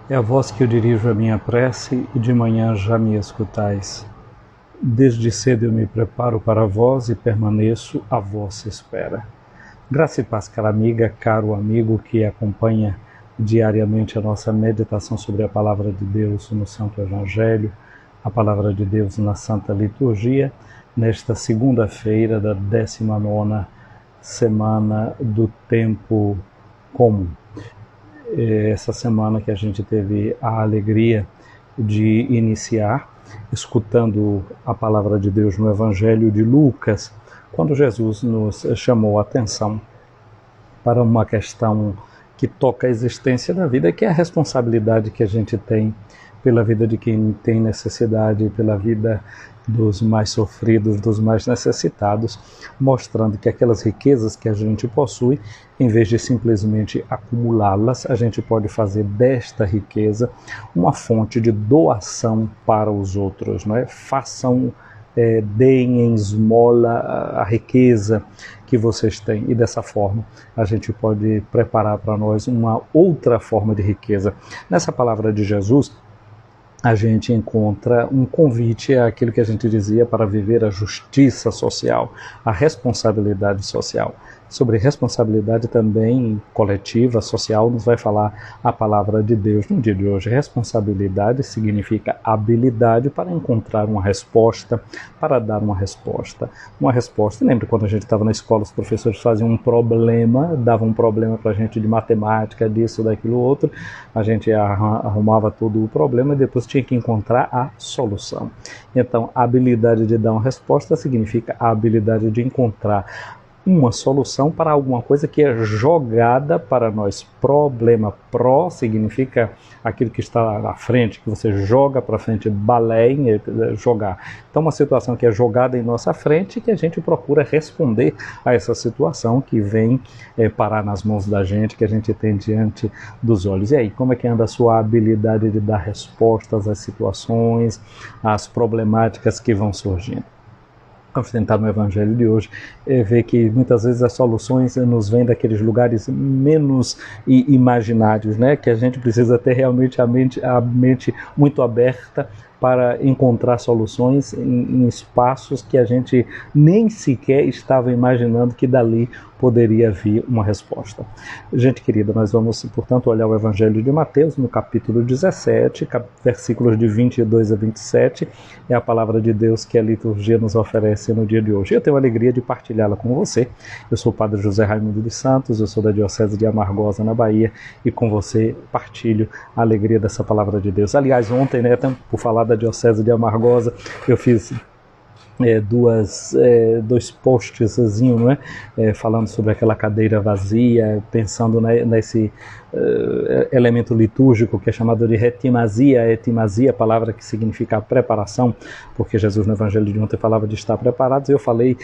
É a vós que eu dirijo a minha prece e de manhã já me escutais. Desde cedo eu me preparo para vós e permaneço à vossa espera. Graça e paz, cara amiga, caro amigo que acompanha diariamente a nossa meditação sobre a Palavra de Deus no Santo Evangelho, a Palavra de Deus na Santa Liturgia, nesta segunda-feira da 19ª semana do Tempo Comum. Essa semana que a gente teve a alegria de iniciar, escutando a Palavra de Deus no Evangelho de Lucas, quando Jesus nos chamou a atenção para uma questão que toca a existência da vida, que é a responsabilidade que a gente tem pela vida de quem tem necessidade, pela vida dos mais sofridos, dos mais necessitados, mostrando que aquelas riquezas que a gente possui, em vez de simplesmente acumulá-las, a gente pode fazer desta riqueza uma fonte de doação para os outros, não é? Deem em esmola a riqueza que vocês têm, e dessa forma a gente pode preparar para nós uma outra forma de riqueza. Nessa palavra de Jesus, a gente encontra um convite àquilo que a gente dizia para viver a justiça social, a responsabilidade social. Sobre responsabilidade também coletiva, social, nos vai falar a palavra de Deus no dia de hoje. Responsabilidade significa habilidade para encontrar uma resposta, para dar uma resposta. Uma resposta, lembra quando a gente estava na escola, os professores faziam um problema, davam um problema para a gente de matemática, disso, daquilo, outro, a gente arrumava todo o problema e depois tinha que encontrar a solução. Então, a habilidade de dar uma resposta significa a habilidade de encontrar uma solução para alguma coisa que é jogada para nós. Problema, significa aquilo que está à frente, que você joga para frente, balém, jogar. Então, uma situação que é jogada em nossa frente, que a gente procura responder a essa situação que vem parar nas mãos da gente, que a gente tem diante dos olhos. E aí, como é que anda a sua habilidade de dar respostas às situações, às problemáticas que vão surgindo? Vamos tentar no Evangelho de hoje ver que muitas vezes as soluções nos vêm daqueles lugares menos imaginários, né? Que a gente precisa ter realmente a mente muito aberta para encontrar soluções em espaços que a gente nem sequer estava imaginando que dali poderia vir uma resposta. Gente querida, nós vamos, portanto, olhar o Evangelho de Mateus, no capítulo 17, versículos de 22 a 27, é a palavra de Deus que a liturgia nos oferece no dia de hoje. Eu tenho a alegria de partilhá-la com você. Eu sou o Padre José Raimundo dos Santos, eu sou da Diocese de Amargosa, na Bahia, e com você partilho a alegria dessa palavra de Deus. Aliás, ontem, né, por falar da Diocese de Amargosa, eu fiz dois postzinhos, não é? Falando sobre aquela cadeira vazia, pensando nesse elemento litúrgico que é chamado de retimasia, etimasia, palavra que significa preparação, porque Jesus no Evangelho de ontem falava de estar preparados, e eu falei,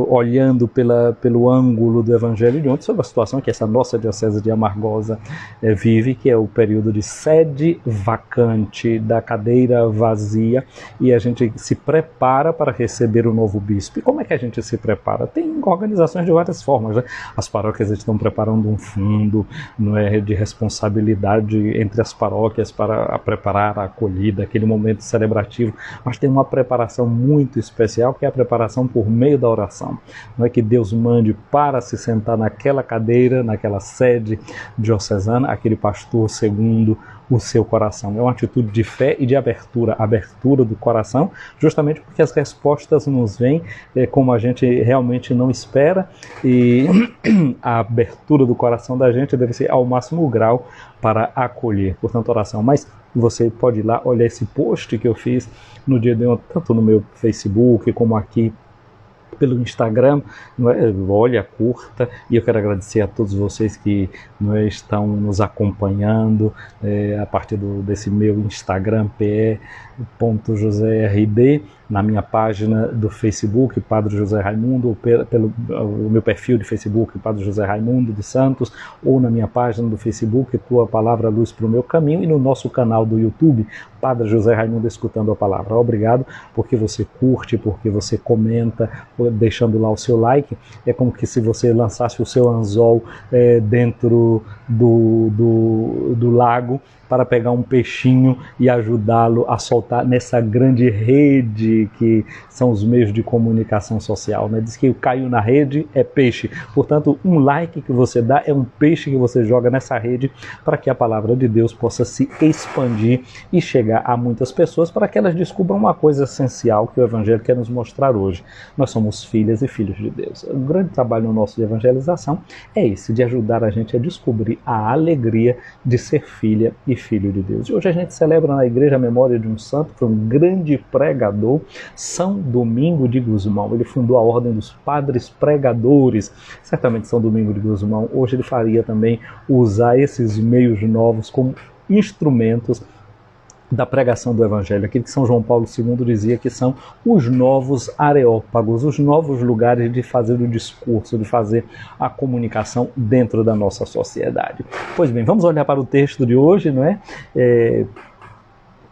olhando pelo ângulo do Evangelho de ontem, sobre a situação que essa nossa Diocese de Amargosa vive, que é o período de sede vacante, da cadeira vazia, e a gente se prepara para receber o novo bispo. E como é que a gente se prepara? Tem organizações de várias formas, né? As paróquias estão preparando um fundo, não é, de responsabilidade entre as paróquias para preparar a acolhida, aquele momento celebrativo, mas tem uma preparação muito especial, que é a preparação por meio da oração. Não é que Deus mande para se sentar naquela cadeira, naquela sede diocesana, aquele pastor segundo o seu coração. É uma atitude de fé e de abertura do coração, justamente porque as respostas nos vêm como a gente realmente não espera, e a abertura do coração da gente deve ser ao máximo grau para acolher, portanto, oração. Mas você pode ir lá olhar esse post que eu fiz no dia de ontem, tanto no meu Facebook como aqui pelo Instagram, não é? Olha, curta, e eu quero agradecer a todos vocês que não é, estão nos acompanhando a partir desse meu Instagram, pe.joserd, na minha página do Facebook, Padre José Raimundo, ou pelo meu perfil de Facebook, Padre José Raimundo dos Santos, ou na minha página do Facebook, Tua Palavra Luz para o Meu Caminho, e no nosso canal do YouTube, Padre José Raimundo Escutando a Palavra. Obrigado porque você curte, porque você comenta, deixando lá o seu like. É como que se você lançasse o seu anzol dentro do lago para pegar um peixinho e ajudá-lo a soltar nessa grande rede que são os meios de comunicação social, né? Diz que caiu na rede é peixe. Portanto, um like que você dá é um peixe que você joga nessa rede para que a palavra de Deus possa se expandir e chegar a muitas pessoas para que elas descubram uma coisa essencial que o Evangelho quer nos mostrar hoje. Nós somos filhas e filhos de Deus. O grande trabalho nosso de evangelização é esse, de ajudar a gente a descobrir a alegria de ser filha e filho de Deus. E hoje a gente celebra na igreja a memória de um santo, que foi um grande pregador, São Domingo de Gusmão. Ele fundou a Ordem dos Padres Pregadores. Certamente São Domingo de Gusmão, hoje ele faria também usar esses meios novos como instrumentos da pregação do Evangelho, aquilo que São João Paulo II dizia que são os novos areópagos, os novos lugares de fazer o discurso, de fazer a comunicação dentro da nossa sociedade. Pois bem, vamos olhar para o texto de hoje, não é?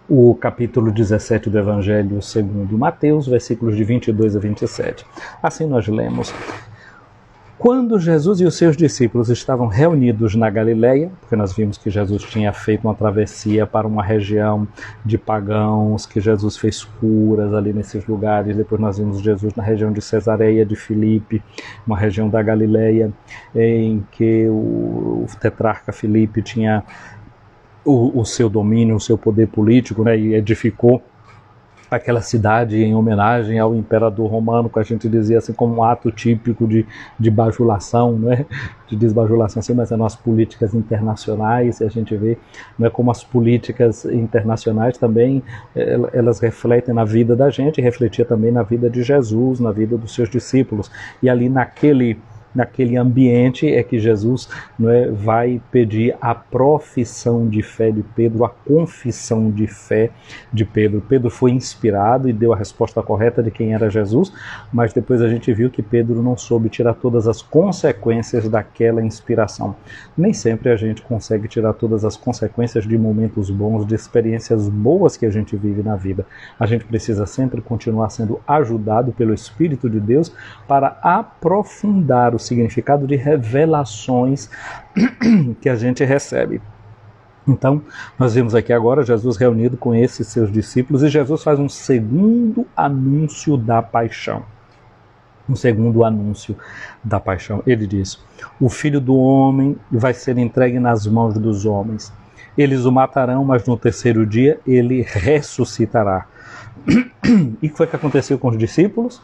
O capítulo 17 do Evangelho segundo Mateus, versículos de 22 a 27. Assim nós lemos: Quando Jesus e os seus discípulos estavam reunidos na Galileia, porque nós vimos que Jesus tinha feito uma travessia para uma região de pagãos, que Jesus fez curas ali nesses lugares, depois nós vimos Jesus na região de Cesareia de Filipe, uma região da Galileia em que o tetrarca Filipe tinha o seu domínio, o seu poder político, né, e edificou aquela cidade em homenagem ao imperador romano, que a gente dizia assim como um ato típico de bajulação, né? De desbajulação, assim, mas nas políticas internacionais, e a gente vê, né, como as políticas internacionais também, elas refletem na vida da gente, e refletia também na vida de Jesus, na vida dos seus discípulos, e ali naquele ambiente é que Jesus, não é, vai pedir a profissão de fé de Pedro, a confissão de fé de Pedro. Pedro foi inspirado e deu a resposta correta de quem era Jesus, mas depois a gente viu que Pedro não soube tirar todas as consequências daquela inspiração. Nem sempre a gente consegue tirar todas as consequências de momentos bons, de experiências boas que a gente vive na vida. A gente precisa sempre continuar sendo ajudado pelo Espírito de Deus para aprofundar o significado de revelações que a gente recebe. Então, nós vemos aqui agora Jesus reunido com esses seus discípulos, e Jesus faz um segundo anúncio da paixão. Um segundo anúncio da paixão. Ele diz: o Filho do Homem vai ser entregue nas mãos dos homens. Eles o matarão, mas no terceiro dia ele ressuscitará. E o que foi que aconteceu com os discípulos?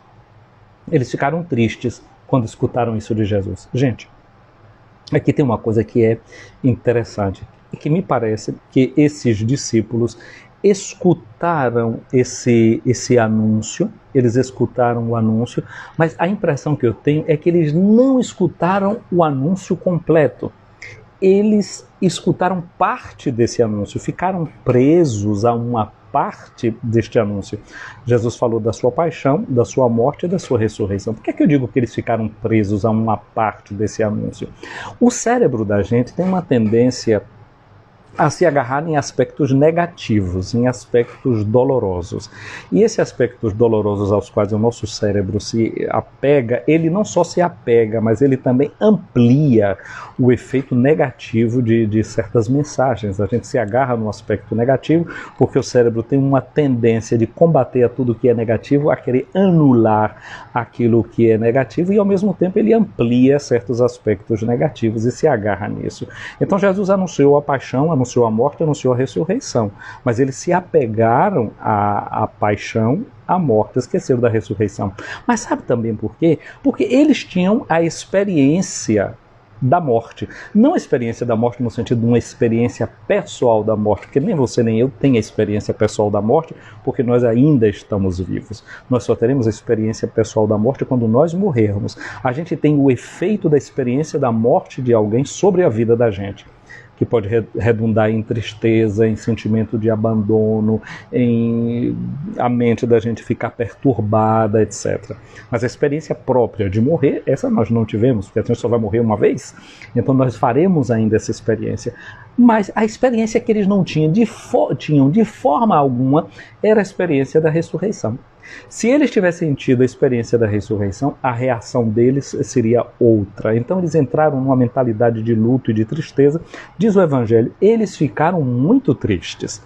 Eles ficaram tristes quando escutaram isso de Jesus. Gente, aqui tem uma coisa que é interessante, e que me parece que esses discípulos escutaram esse anúncio, eles escutaram o anúncio, mas a impressão que eu tenho é que eles não escutaram o anúncio completo. Eles escutaram parte desse anúncio, ficaram presos a uma parte deste anúncio. Jesus falou da sua paixão, da sua morte e da sua ressurreição. Por que é que eu digo que eles ficaram presos a uma parte desse anúncio? O cérebro da gente tem uma tendência a se agarrar em aspectos negativos, em aspectos dolorosos. E esses aspectos dolorosos aos quais o nosso cérebro se apega, ele não só se apega, mas ele também amplia o efeito negativo de certas mensagens. A gente se agarra no aspecto negativo porque o cérebro tem uma tendência de combater a tudo que é negativo, a querer anular aquilo que é negativo, e ao mesmo tempo ele amplia certos aspectos negativos e se agarra nisso. Então Jesus anunciou a paixão, anunciou a morte, anunciou a ressurreição, mas eles se apegaram à paixão, à morte, esqueceram da ressurreição. Mas sabe também por quê? Porque eles tinham a experiência da morte. Não a experiência da morte no sentido de uma experiência pessoal da morte, porque nem você nem eu tem a experiência pessoal da morte, porque nós ainda estamos vivos. Nós só teremos a experiência pessoal da morte quando nós morrermos. A gente tem o efeito da experiência da morte de alguém sobre a vida da gente. que pode redundar em tristeza, em sentimento de abandono, em a mente da gente ficar perturbada, etc. Mas a experiência própria de morrer, essa nós não tivemos, porque a gente só vai morrer uma vez, então nós faremos ainda essa experiência. Mas a experiência que eles não tinham de forma alguma era a experiência da ressurreição. Se eles tivessem tido a experiência da ressurreição, a reação deles seria outra. Então eles entraram numa mentalidade de luto e de tristeza. Diz o Evangelho, eles ficaram muito tristes.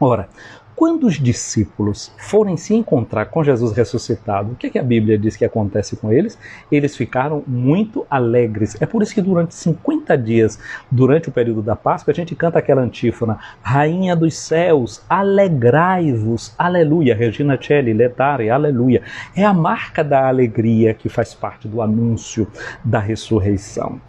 Ora, quando os discípulos forem se encontrar com Jesus ressuscitado, o que a Bíblia diz que acontece com eles? Eles ficaram muito alegres. É por isso que durante 50 dias, durante o período da Páscoa, a gente canta aquela antífona: Rainha dos céus, alegrai-vos, aleluia. Regina Celli, Letare, aleluia. É a marca da alegria que faz parte do anúncio da ressurreição.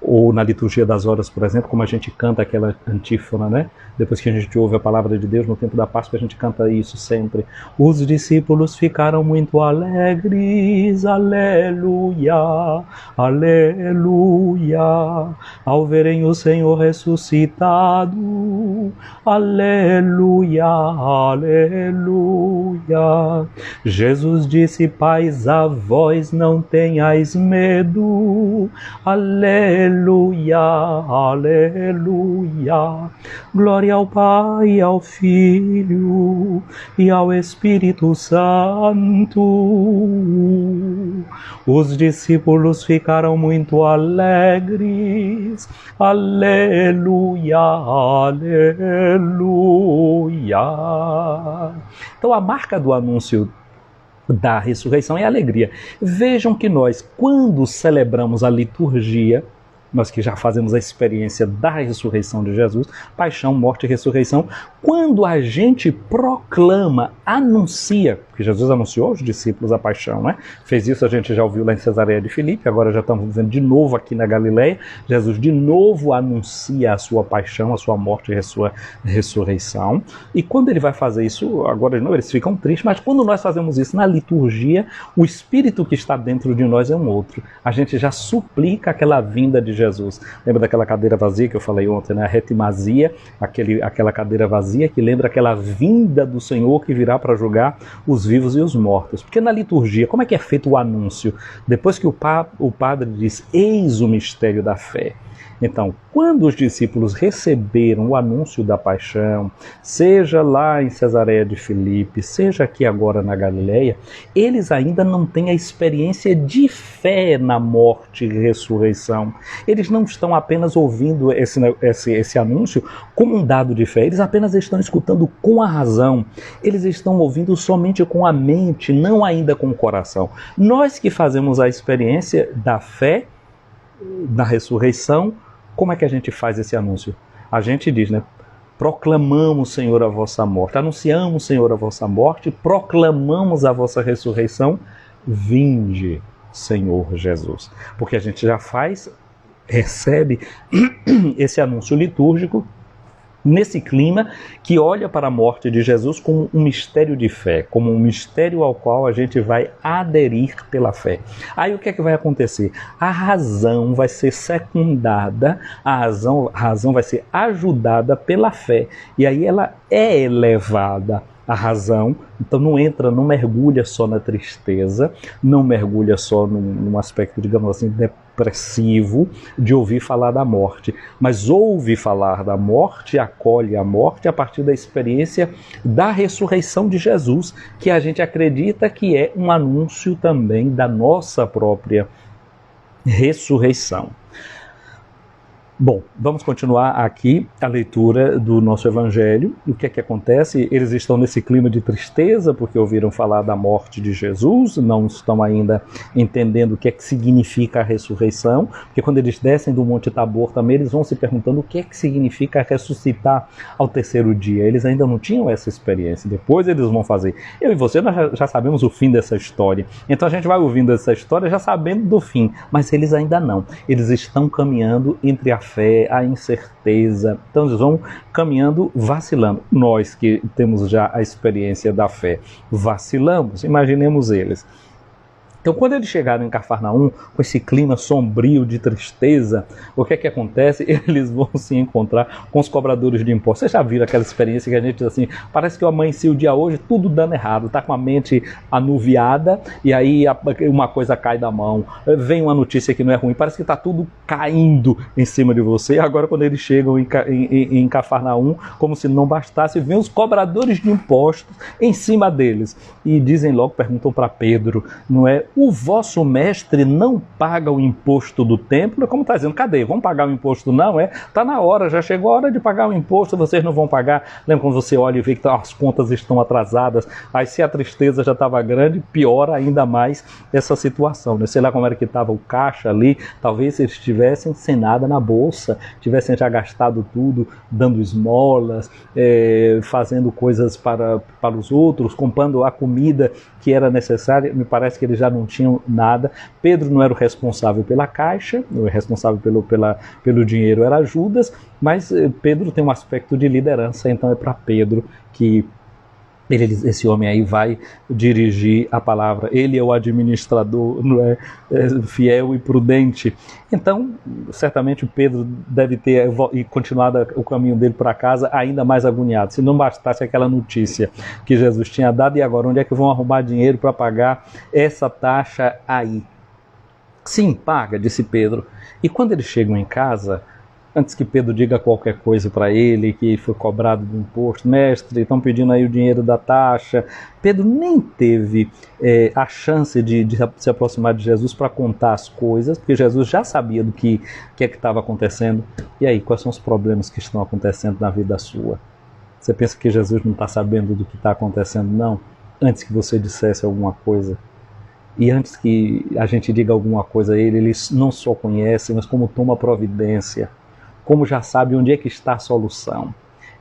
Ou na liturgia das horas, por exemplo, como a gente canta aquela antífona, né? Depois que a gente ouve a palavra de Deus no tempo da Páscoa, a gente canta isso sempre. Os discípulos ficaram muito alegres, aleluia, aleluia, ao verem o Senhor ressuscitado, aleluia, aleluia. Jesus disse, pais, a vós não tenhais medo, aleluia. Aleluia, aleluia, glória ao Pai, ao Filho e ao Espírito Santo. Os discípulos ficaram muito alegres, aleluia, aleluia. Então a marca do anúncio da ressurreição é a alegria. Vejam que nós, quando celebramos a liturgia, nós que já fazemos a experiência da ressurreição de Jesus, paixão, morte e ressurreição, quando a gente proclama, anuncia, porque Jesus anunciou aos discípulos a paixão, né? Fez isso, a gente já ouviu lá em Cesareia de Filipe, agora já estamos vendo de novo aqui na Galileia, Jesus de novo anuncia a sua paixão, a sua morte e a sua ressurreição, e quando ele vai fazer isso, agora de novo eles ficam tristes, mas quando nós fazemos isso na liturgia, o Espírito que está dentro de nós é um outro, a gente já suplica aquela vinda de Jesus. Lembra daquela cadeira vazia que eu falei ontem, né? A retimazia, aquela cadeira vazia que lembra aquela vinda do Senhor que virá para julgar os vivos e os mortos. Porque na liturgia, como é que é feito o anúncio? Depois que o padre diz, eis o mistério da fé. Então, quando os discípulos receberam o anúncio da paixão, seja lá em Cesareia de Filipe, seja aqui agora na Galileia, eles ainda não têm a experiência de fé na morte e ressurreição. Eles não estão apenas ouvindo esse anúncio como um dado de fé, eles apenas estão escutando com a razão, eles estão ouvindo somente com a mente, não ainda com o coração. Nós que fazemos a experiência da fé, da ressurreição, como é que a gente faz esse anúncio? A gente diz, né? Proclamamos, Senhor, a vossa morte. Anunciamos, Senhor, a vossa morte. Proclamamos a vossa ressurreição. Vinde, Senhor Jesus. Porque a gente já recebe esse anúncio litúrgico nesse clima que olha para a morte de Jesus como um mistério de fé, como um mistério ao qual a gente vai aderir pela fé. Aí o que é que vai acontecer? A razão vai ser secundada, a razão vai ser ajudada pela fé, e aí ela é elevada. A razão, então não mergulha só na tristeza, não mergulha só num aspecto, digamos assim, depressivo de ouvir falar da morte, mas ouve falar da morte, acolhe a morte a partir da experiência da ressurreição de Jesus, que a gente acredita que é um anúncio também da nossa própria ressurreição. Bom, vamos continuar aqui a leitura do nosso Evangelho. O que é que acontece? Eles estão nesse clima de tristeza porque ouviram falar da morte de Jesus, não estão ainda entendendo o que é que significa a ressurreição, porque quando eles descem do Monte Tabor também eles vão se perguntando o que é que significa ressuscitar ao terceiro dia. Eles ainda não tinham essa experiência, depois eles vão fazer. Eu e você nós já sabemos o fim dessa história, então a gente vai ouvindo essa história já sabendo do fim, mas eles ainda não. Eles estão caminhando entre a fé, a incerteza, então eles vão caminhando vacilando. Nós que temos já a experiência da fé, vacilamos, imaginemos eles. Então, quando eles chegaram em Cafarnaum, com esse clima sombrio de tristeza, o que é que acontece? Eles vão se encontrar com os cobradores de impostos. Vocês já viram aquela experiência que a gente diz assim, parece que eu amanheci o dia hoje, tudo dando errado, tá com a mente anuviada, e aí uma coisa cai da mão, vem uma notícia que não é ruim, parece que está tudo caindo em cima de você. E agora, quando eles chegam em Cafarnaum, como se não bastasse, vem os cobradores de impostos em cima deles. E dizem logo, perguntam para Pedro, não é? O vosso mestre não paga o imposto do templo? Como está dizendo, cadê? Vão pagar o imposto? Não, está na hora, já chegou a hora de pagar o imposto, vocês não vão pagar. Lembra quando você olha e vê que as contas estão atrasadas? Aí se a tristeza já estava grande, piora ainda mais essa situação, né? Sei lá como era que estava o caixa ali, talvez eles estivessem sem nada na bolsa, tivessem já gastado tudo, dando esmolas, fazendo coisas para os outros, comprando a comida que era necessária. Me parece que eles já não tinham nada. Pedro não era o responsável pela caixa, o responsável pelo dinheiro era Judas, mas Pedro tem um aspecto de liderança, então é para Pedro que esse homem aí vai dirigir a palavra. Ele é o administrador, não é? Fiel e prudente. Então, certamente Pedro deve ter continuado o caminho dele para casa ainda mais agoniado. Se não bastasse aquela notícia que Jesus tinha dado, e agora onde é que vão arrumar dinheiro para pagar essa taxa aí? Sim, paga, disse Pedro. E quando eles chegam em casa, antes que Pedro diga qualquer coisa para ele, que foi cobrado do imposto, mestre, estão pedindo aí o dinheiro da taxa, Pedro nem teve a chance de se aproximar de Jesus para contar as coisas, porque Jesus já sabia do que é que estava acontecendo. E aí, quais são os problemas que estão acontecendo na vida sua? Você pensa que Jesus não está sabendo do que está acontecendo? Não. Antes que você dissesse alguma coisa. E antes que a gente diga alguma coisa a ele não só conhece, mas como toma providência, como já sabe onde é que está a solução.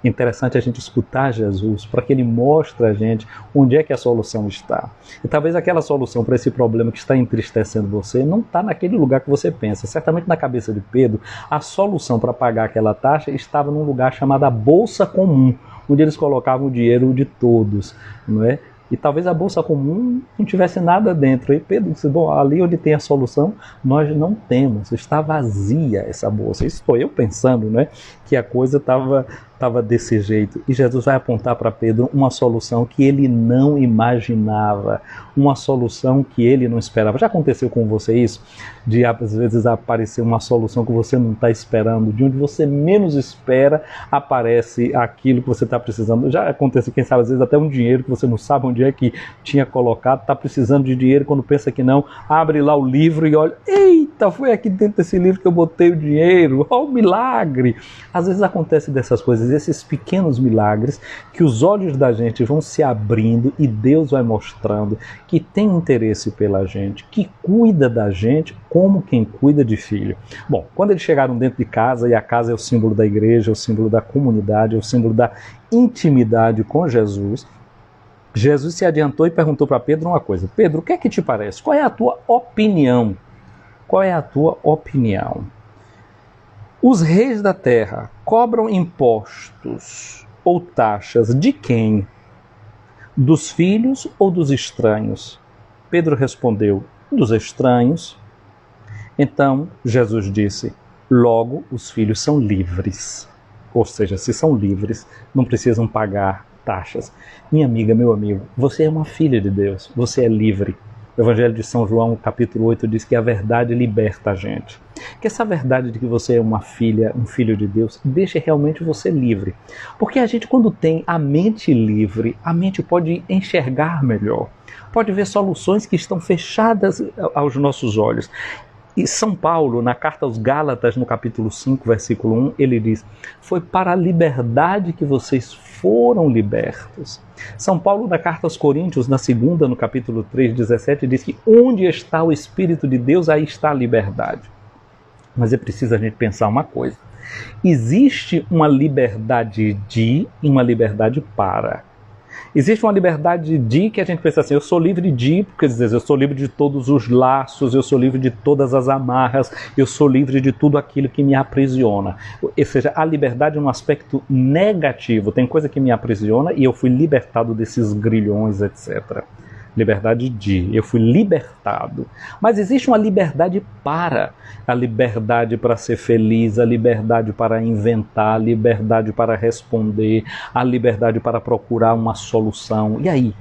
Interessante a gente escutar Jesus para que ele mostre a gente onde é que a solução está. E talvez aquela solução para esse problema que está entristecendo você não está naquele lugar que você pensa. Certamente na cabeça de Pedro, a solução para pagar aquela taxa estava num lugar chamado a Bolsa Comum, onde eles colocavam o dinheiro de todos, não é? E talvez a bolsa comum não tivesse nada dentro. E Pedro disse, bom, ali onde tem a solução, nós não temos. Está vazia essa bolsa. Isso estou eu pensando, né? Que a coisa estava desse jeito. E Jesus vai apontar para Pedro uma solução que ele não imaginava. Uma solução que ele não esperava. Já aconteceu com você isso? De às vezes aparecer uma solução que você não está esperando. De onde você menos espera, aparece aquilo que você está precisando. Já aconteceu, quem sabe, às vezes até um dinheiro que você não sabe onde é que tinha colocado, está precisando de dinheiro, quando pensa que não, abre lá o livro e olha, eita, foi aqui dentro desse livro que eu botei o dinheiro, ó, o milagre. Às vezes acontece dessas coisas, esses pequenos milagres, que os olhos da gente vão se abrindo e Deus vai mostrando que tem interesse pela gente, que cuida da gente como quem cuida de filho. Bom, quando eles chegaram dentro de casa, e a casa é o símbolo da igreja, é o símbolo da comunidade, é o símbolo da intimidade com Jesus, Jesus se adiantou e perguntou para Pedro uma coisa. Pedro, o que é que te parece? Qual é a tua opinião? Qual é a tua opinião? Os reis da terra cobram impostos ou taxas de quem? Dos filhos ou dos estranhos? Pedro respondeu, dos estranhos. Então Jesus disse, logo os filhos são livres. Ou seja, se são livres, não precisam pagar taxas. Minha amiga, meu amigo, você é uma filha de Deus, você é livre. O Evangelho de São João, capítulo 8, diz que a verdade liberta a gente. Que essa verdade de que você é uma filha, um filho de Deus, deixa realmente você livre. Porque a gente, quando tem a mente livre, a mente pode enxergar melhor, pode ver soluções que estão fechadas aos nossos olhos. E São Paulo, na carta aos Gálatas, no capítulo 5, versículo 1, ele diz, foi para a liberdade que vocês foram libertos. São Paulo, na carta aos Coríntios, na segunda, no capítulo 3, 17, diz que onde está o Espírito de Deus, aí está a liberdade. Mas é preciso a gente pensar uma coisa. Existe uma liberdade de e uma liberdade para. Existe uma liberdade de que a gente pensa assim, eu sou livre de, quer dizer, eu sou livre de todos os laços, eu sou livre de todas as amarras, eu sou livre de tudo aquilo que me aprisiona. Ou seja, a liberdade é um aspecto negativo, tem coisa que me aprisiona e eu fui libertado desses grilhões, etc. liberdade de, eu fui libertado. Mas existe uma liberdade para, a liberdade para ser feliz, a liberdade para inventar, a liberdade para responder, a liberdade para procurar uma solução. E aí?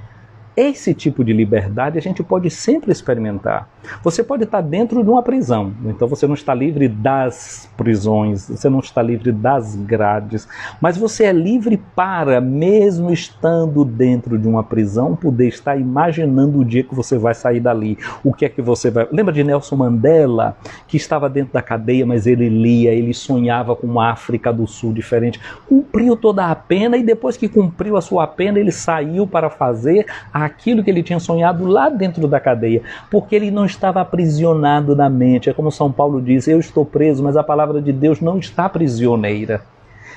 Esse tipo de liberdade a gente pode sempre experimentar. Você pode estar dentro de uma prisão, então você não está livre das prisões, você não está livre das grades, mas você é livre para, mesmo estando dentro de uma prisão, poder estar imaginando o dia que você vai sair dali. O que é que você vai... Lembra de Nelson Mandela, que estava dentro da cadeia, mas ele lia, ele sonhava com uma África do Sul diferente, cumpriu toda a pena e depois que cumpriu a sua pena, ele saiu para fazer aquilo que ele tinha sonhado lá dentro da cadeia, porque ele não estava aprisionado na mente. É como São Paulo diz, eu estou preso, mas a palavra de Deus não está prisioneira.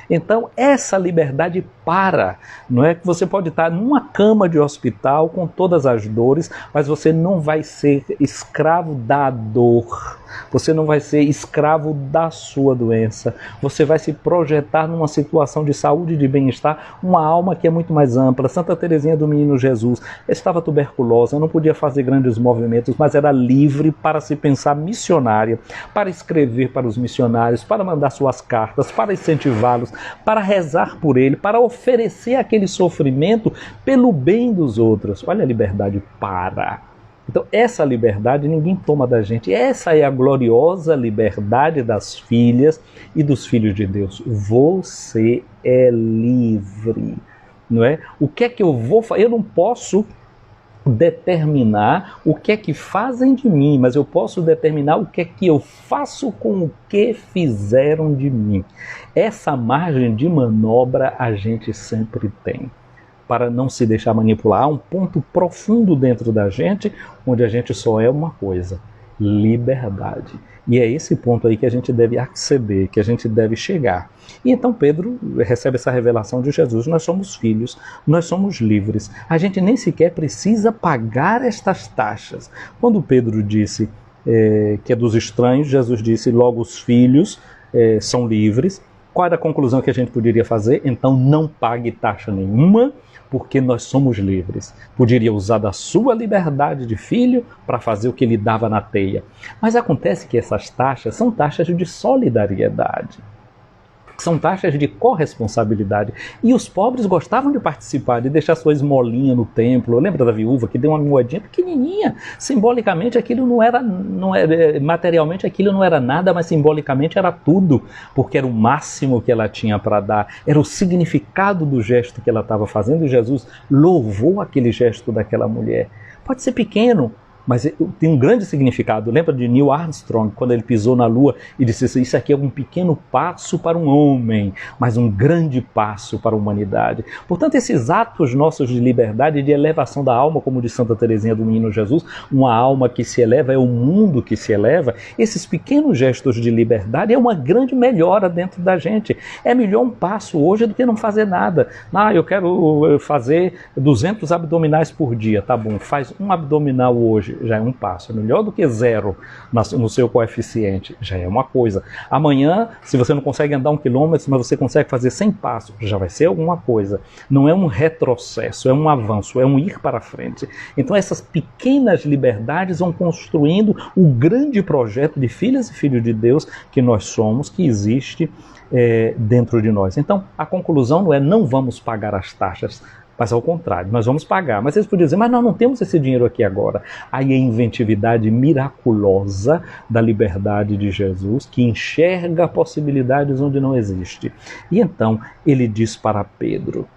Então, essa liberdade para, não é que você pode estar numa cama de hospital com todas as dores, mas você não vai ser escravo da dor, você não vai ser escravo da sua doença, você vai se projetar numa situação de saúde e de bem-estar, uma alma que é muito mais ampla. Santa Teresinha do Menino Jesus estava tuberculosa, não podia fazer grandes movimentos, mas era livre para se pensar missionária, para escrever para os missionários, para mandar suas cartas, para incentivá-los, para rezar por ele, para oferecer aquele sofrimento pelo bem dos outros. Olha a liberdade para. Então essa liberdade ninguém toma da gente. Essa é a gloriosa liberdade das filhas e dos filhos de Deus. Você é livre, não é? O que é que eu vou fazer? Eu não posso determinar o que é que fazem de mim, mas eu posso determinar o que é que eu faço com o que fizeram de mim. Essa margem de manobra a gente sempre tem, para não se deixar manipular. Há um ponto profundo dentro da gente, onde a gente só é uma coisa: liberdade. E é esse ponto aí que a gente deve acceder, que a gente deve chegar. E então Pedro recebe essa revelação de Jesus: nós somos filhos, nós somos livres, a gente nem sequer precisa pagar estas taxas. Quando Pedro disse que é dos estranhos, Jesus disse: logo os filhos são livres. Qual era a conclusão que a gente poderia fazer? Então não pague taxa nenhuma, porque nós somos livres. Poderia usar da sua liberdade de filho para fazer o que lhe dava na teia. Mas acontece que essas taxas são taxas de solidariedade. São taxas de corresponsabilidade. E os pobres gostavam de participar, de deixar sua esmolinha no templo. Lembra da viúva que deu uma moedinha pequenininha? Simbolicamente aquilo não era, materialmente aquilo não era nada, mas simbolicamente era tudo, porque era o máximo que ela tinha para dar. Era o significado do gesto que ela estava fazendo, e Jesus louvou aquele gesto daquela mulher. Pode ser pequeno, mas tem um grande significado. Lembra de Neil Armstrong, quando ele pisou na Lua e disse assim: isso aqui é um pequeno passo para um homem, mas um grande passo para a humanidade. Portanto, esses atos nossos de liberdade e de elevação da alma, como diz Santa Teresinha do Menino Jesus, uma alma que se eleva é o mundo que se eleva. Esses pequenos gestos de liberdade é uma grande melhora dentro da gente. É melhor um passo hoje do que não fazer nada. Eu quero fazer 200 abdominais por dia. Tá bom, faz um abdominal hoje, já é um passo. É melhor do que zero no seu coeficiente, já é uma coisa. Amanhã, se você não consegue andar 1 quilômetro, mas você consegue fazer 100 passos, já vai ser alguma coisa. Não é um retrocesso, é um avanço, é um ir para frente. Então essas pequenas liberdades vão construindo o grande projeto de filhas e filhos de Deus que nós somos, que existe dentro de nós. Então a conclusão não é não vamos pagar as taxas, mas ao contrário, nós vamos pagar. Mas eles podiam dizer: mas nós não temos esse dinheiro aqui agora. Aí a inventividade miraculosa da liberdade de Jesus, que enxerga possibilidades onde não existe. E então ele diz para Pedro,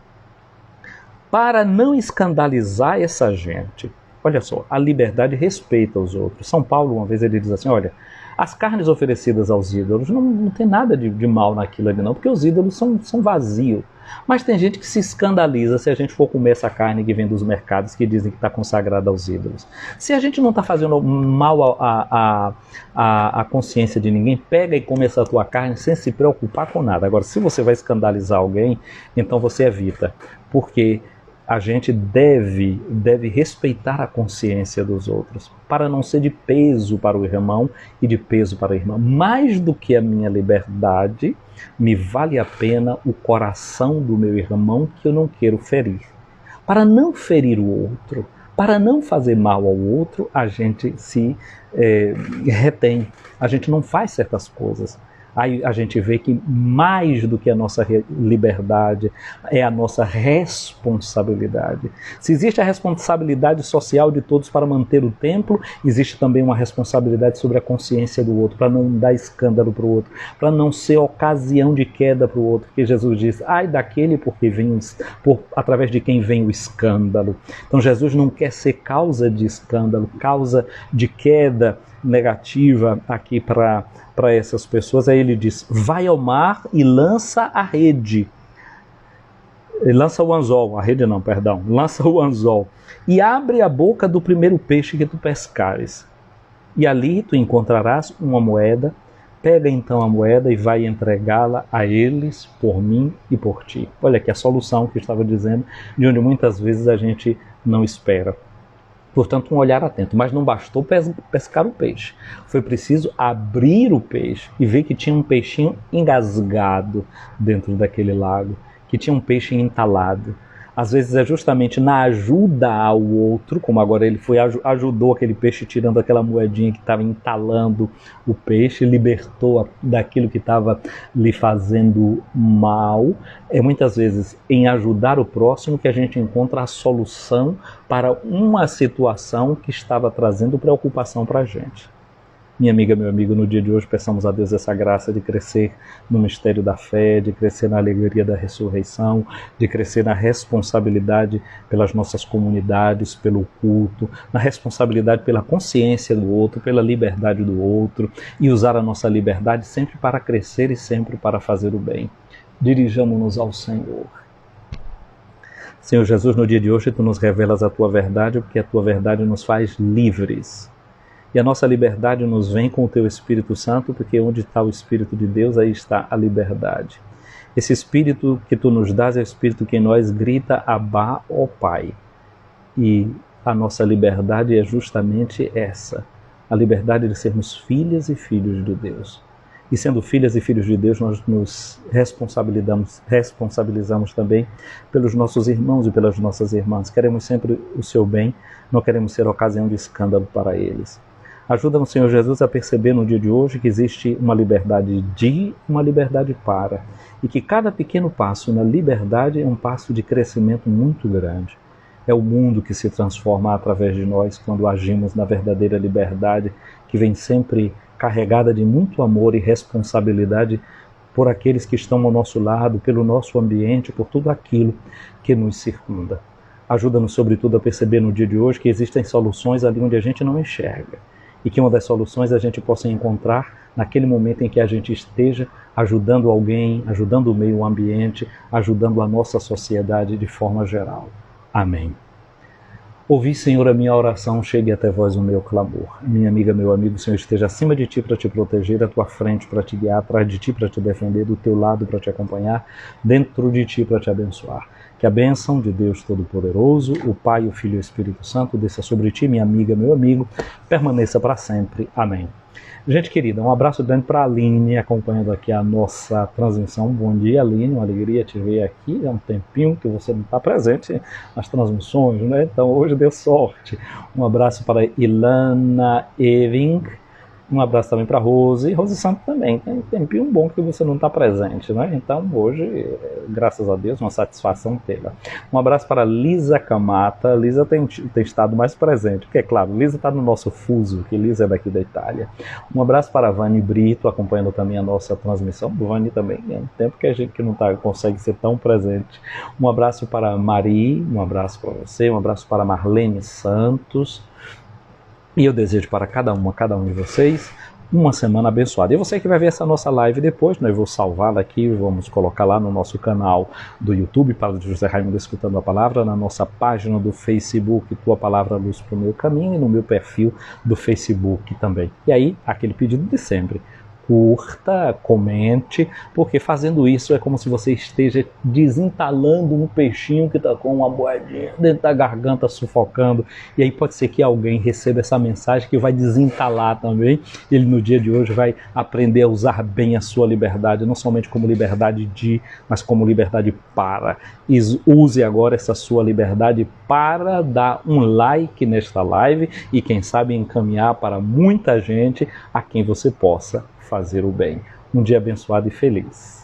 para não escandalizar essa gente, olha só, a liberdade respeita os outros. São Paulo, uma vez, ele diz assim: olha, as carnes oferecidas aos ídolos, não tem nada de mal naquilo ali não, porque os ídolos são vazios. Mas tem gente que se escandaliza se a gente for comer essa carne que vem dos mercados, que dizem que está consagrada aos ídolos. Se a gente não está fazendo mal à consciência de ninguém, pega e come essa tua carne sem se preocupar com nada. Agora, se você vai escandalizar alguém, então você evita, porque a gente deve respeitar a consciência dos outros, para não ser de peso para o irmão e de peso para a irmã. Mais do que a minha liberdade, me vale a pena o coração do meu irmão, que eu não quero ferir. Para não ferir o outro, Para não fazer mal ao outro, a gente se retém, a gente não faz certas coisas. Aí a gente vê que mais do que a nossa liberdade é a nossa responsabilidade. Se existe a responsabilidade social de todos para manter o templo, existe também uma responsabilidade sobre a consciência do outro, para não dar escândalo para o outro, para não ser ocasião de queda para o outro, porque Jesus diz, ai daquele através de quem vem o escândalo. Então Jesus não quer ser causa de escândalo, causa de queda negativa aqui para essas pessoas. Aí ele diz, vai ao mar e lança a rede. Lança o anzol, a rede não, perdão. Lança o anzol e abre a boca do primeiro peixe que tu pescares. E ali tu encontrarás uma moeda. Pega então a moeda e vai entregá-la a eles por mim e por ti. Olha aqui a solução que eu estava dizendo, de onde muitas vezes a gente não espera. Portanto, um olhar atento. Mas não bastou pescar o peixe. Foi preciso abrir o peixe e ver que tinha um peixinho engasgado dentro daquele lago, que tinha um peixe entalado. Às vezes é justamente na ajuda ao outro, como agora ele ajudou aquele peixe tirando aquela moedinha que estava entalando o peixe, libertou daquilo que estava lhe fazendo mal. É muitas vezes em ajudar o próximo que a gente encontra a solução para uma situação que estava trazendo preocupação para a gente. Minha amiga, meu amigo, no dia de hoje peçamos a Deus essa graça de crescer no mistério da fé, de crescer na alegria da ressurreição, de crescer na responsabilidade pelas nossas comunidades, pelo culto, na responsabilidade pela consciência do outro, pela liberdade do outro, e usar a nossa liberdade sempre para crescer e sempre para fazer o bem. Dirijamo-nos ao Senhor. Senhor Jesus, no dia de hoje Tu nos revelas a Tua verdade, porque a Tua verdade nos faz livres. E a nossa liberdade nos vem com o Teu Espírito Santo, porque onde está o Espírito de Deus, aí está a liberdade. Esse Espírito que Tu nos dás é o Espírito que em nós grita, Abá, ó Pai. E a nossa liberdade é justamente essa, a liberdade de sermos filhas e filhos de Deus. E sendo filhas e filhos de Deus, nós nos responsabilizamos também pelos nossos irmãos e pelas nossas irmãs. Queremos sempre o Seu bem, não queremos ser ocasião de escândalo para eles. Ajuda-nos, Senhor Jesus, a perceber no dia de hoje que existe uma liberdade de, uma liberdade para, e que cada pequeno passo na liberdade é um passo de crescimento muito grande. É o mundo que se transforma através de nós quando agimos na verdadeira liberdade, que vem sempre carregada de muito amor e responsabilidade por aqueles que estão ao nosso lado, pelo nosso ambiente, por tudo aquilo que nos circunda. Ajuda-nos, sobretudo, a perceber no dia de hoje que existem soluções ali onde a gente não enxerga. E que uma das soluções a gente possa encontrar naquele momento em que a gente esteja ajudando alguém, ajudando o meio ambiente, ajudando a nossa sociedade de forma geral. Amém. Ouvi, Senhor, a minha oração, chegue até vós o meu clamor. Minha amiga, meu amigo, o Senhor esteja acima de ti para te proteger, à tua frente para te guiar, atrás de ti para te defender, do teu lado para te acompanhar, dentro de ti para te abençoar. Que a bênção de Deus Todo-Poderoso, o Pai, o Filho e o Espírito Santo, desça sobre ti, minha amiga, meu amigo, permaneça para sempre. Amém. Gente querida, um abraço grande para a Aline, acompanhando aqui a nossa transmissão. Bom dia, Aline, uma alegria te ver aqui. É um tempinho que você não está presente nas transmissões, né? Então hoje deu sorte. Um abraço para Ilana Eving. Um abraço também para Rose Santos também. Tem um tempinho bom que você não está presente, né? Então hoje, graças a Deus, uma satisfação tê-la. Um abraço para Lisa Camata. Lisa tem estado mais presente, porque é claro, Lisa está no nosso fuso, que Lisa é daqui da Itália. Um abraço para a Vani Brito, acompanhando também a nossa transmissão. Vani também, é um tempo que a gente que não consegue ser tão presente. Um abraço para a Mari, um abraço para você, um abraço para a Marlene Santos. E eu desejo para cada um de vocês uma semana abençoada. E você que vai ver essa nossa live depois, né, eu vou salvá-la aqui, vamos colocar lá no nosso canal do YouTube, Padre José Raimundo Escutando a Palavra, na nossa página do Facebook, Tua Palavra Luz para o Meu Caminho, e no meu perfil do Facebook também. E aí, aquele pedido de sempre. curta, comente, porque fazendo isso é como se você esteja desentalando um peixinho que está com uma moedinha dentro da garganta sufocando, e aí pode ser que alguém receba essa mensagem que vai desentalar também. Ele no dia de hoje vai aprender a usar bem a sua liberdade, não somente como liberdade de, mas como liberdade para. Use agora essa sua liberdade para dar um like nesta live e quem sabe encaminhar para muita gente a quem você possa fazer o bem. Um dia abençoado e feliz.